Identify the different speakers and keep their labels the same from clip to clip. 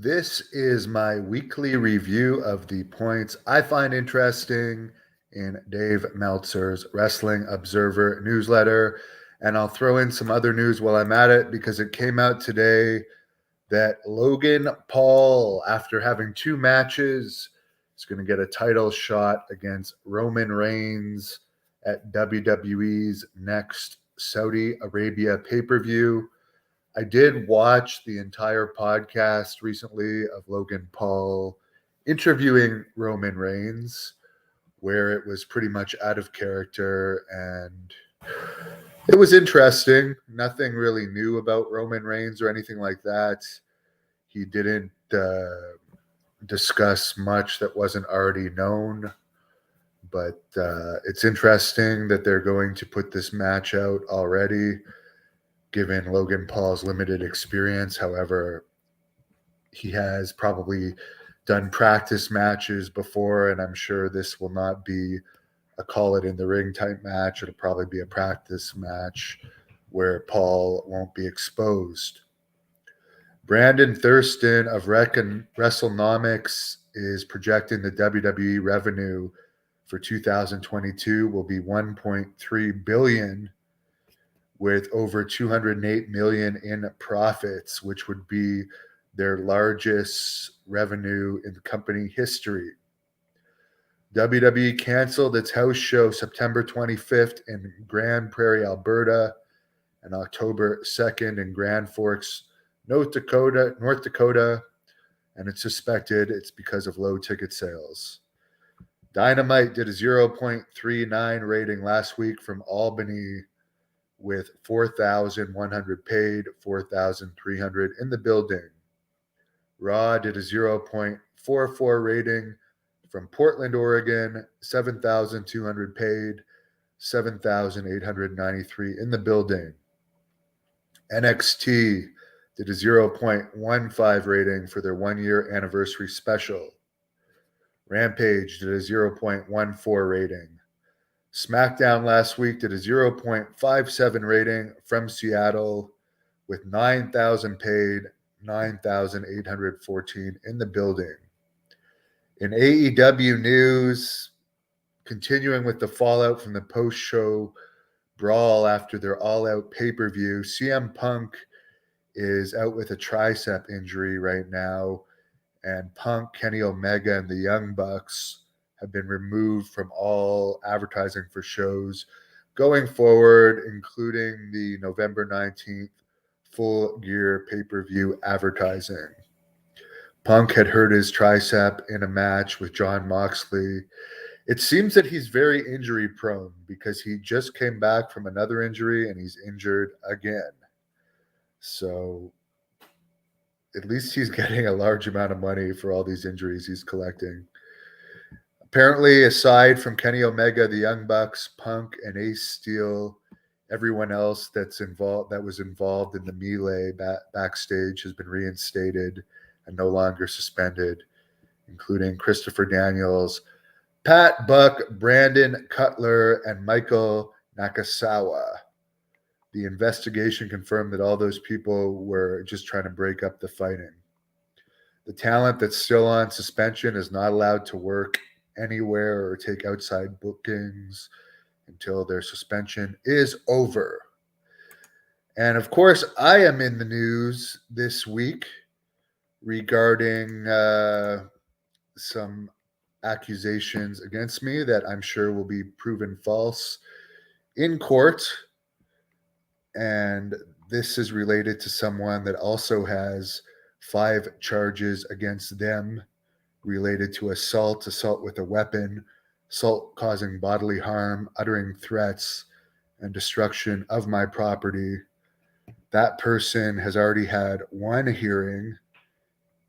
Speaker 1: This is my weekly review of the points I find interesting in Dave Meltzer's Wrestling Observer newsletter. And I'll throw in some other news while I'm at it because it came out today that Logan Paul, after having two matches, is going to get a title shot against Roman Reigns at WWE's next Saudi Arabia pay-per-view. I did watch the entire podcast recently of Logan Paul interviewing Roman Reigns, where it was pretty much out of character and it was interesting. Nothing really new about Roman Reigns or anything like that. He didn't discuss much that wasn't already known, but it's interesting that they're going to put this match out already, given Logan Paul's limited experience. However, he has probably done practice matches before, and I'm sure this will not be a call it in the ring type match. It'll probably be a practice match where Paul won't be exposed. Brandon Thurston of WrestleNomics is projecting the WWE revenue for 2022 will be $1.3 billion, with over $208 million in profits, which would be their largest revenue in company history. WWE canceled its house show September 25th in Grand Prairie, Alberta, and October 2nd in Grand Forks, North Dakota, and it's suspected it's because of low ticket sales. Dynamite did a 0.39 rating last week from Albany, with 4,100 paid, 4,300 in the building. Raw did a 0.44 rating from Portland, Oregon, 7,200 paid, 7,893 in the building. NXT did a 0.15 rating for their 1-year anniversary special. Rampage did a 0.14 rating. SmackDown last week did a 0.57 rating from Seattle, with 9,000 paid, 9,814 in the building. In AEW news, continuing with the fallout from the post-show brawl after their all-out pay-per-view, CM Punk is out with a tricep injury right now, and Punk, Kenny Omega, and the Young Bucks have been removed from all advertising for shows going forward, including the November 19th Full Gear pay-per-view advertising. Punk had hurt his tricep in a match with Jon Moxley. It seems that he's very injury prone because he just came back from another injury and he's injured again. So at least he's getting a large amount of money for all these injuries he's collecting. Apparently, aside from Kenny Omega, the Young Bucks, Punk, and Ace Steel, everyone else that was involved in the melee backstage has been reinstated and no longer suspended, including Christopher Daniels, Pat Buck, Brandon Cutler, and Michael Nakasawa. The investigation confirmed that all those people were just trying to break up the fighting. The talent that's still on suspension is not allowed to work anywhere or take outside bookings until their suspension is over. And of course, I am in the news this week regarding some accusations against me that I'm sure will be proven false in court. And this is related to someone that also has 5 charges against them related to assault with a weapon, assault causing bodily harm, uttering threats, and destruction of my property. That person has already had 1 hearing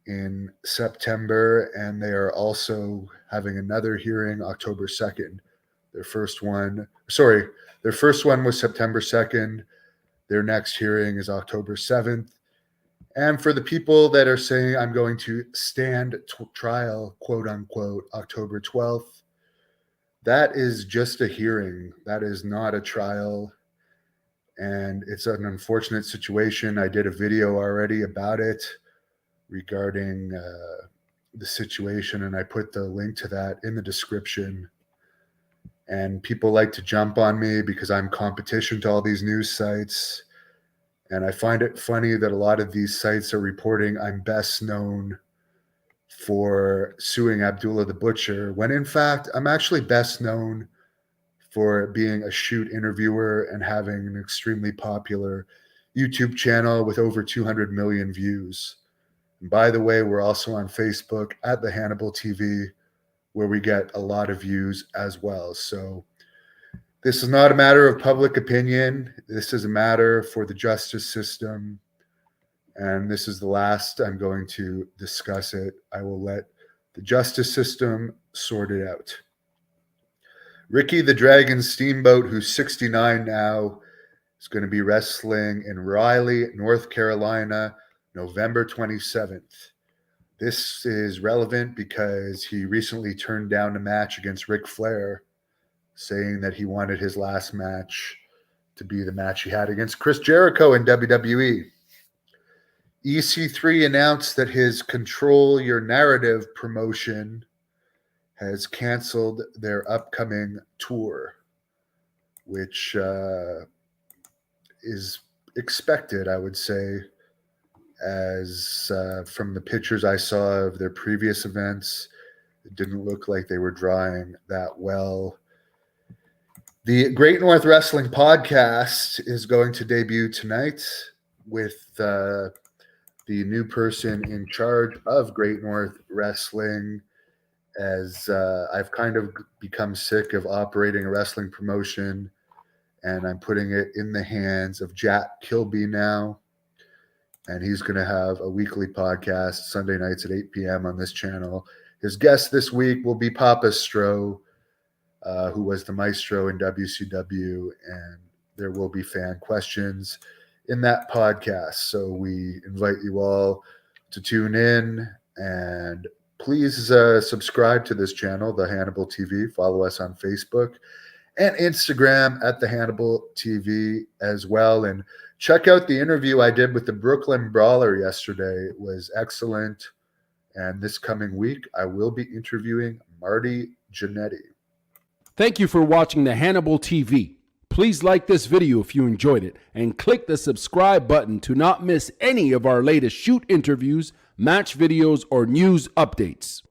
Speaker 1: in September, and they are also having another hearing October 2nd. Their first one was September 2nd. Their next hearing is October 7th. And for the people that are saying I'm going to stand trial, quote unquote, October 12th, that is just a hearing. That is not a trial. And it's an unfortunate situation. I did a video already about it regarding the situation, and I put the link to that in the description. And people like to jump on me because I'm competition to all these news sites. And I find it funny that a lot of these sites are reporting I'm best known for suing Abdullah the Butcher, when in fact, I'm actually best known for being a shoot interviewer and having an extremely popular YouTube channel with over 200 million views. And by the way, we're also on Facebook at the Hannibal TV, where we get a lot of views as well. So this is not a matter of public opinion. This is a matter for the justice system. And this is the last I'm going to discuss it. I will let the justice system sort it out. Ricky the Dragon Steamboat, who's 69 now, is going to be wrestling in Raleigh, North Carolina, November 27th. This is relevant because he recently turned down a match against Ric Flair, saying that he wanted his last match to be the match he had against Chris Jericho in WWE. EC3 announced that his Control Your Narrative promotion has canceled their upcoming tour, which is expected, I would say, as from the pictures I saw of their previous events, it didn't look like they were drawing that well. The Great North Wrestling podcast is going to debut tonight with the new person in charge of Great North Wrestling, as I've kind of become sick of operating a wrestling promotion, and I'm putting it in the hands of Jack Kilby now. And he's going to have a weekly podcast Sunday nights at 8 p.m. on this channel. His guest this week will be Papa Stro, who was the maestro in WCW, and there will be fan questions in that podcast. So we invite you all to tune in, and please subscribe to this channel, The Hannibal TV. Follow us on Facebook and Instagram at The Hannibal TV as well. And check out the interview I did with the Brooklyn Brawler yesterday. It was excellent. And this coming week, I will be interviewing Marty Jannetty.
Speaker 2: Thank you for watching the Hannibal TV. Please like this video if you enjoyed it, and click the subscribe button to not miss any of our latest shoot interviews, match videos, or news updates.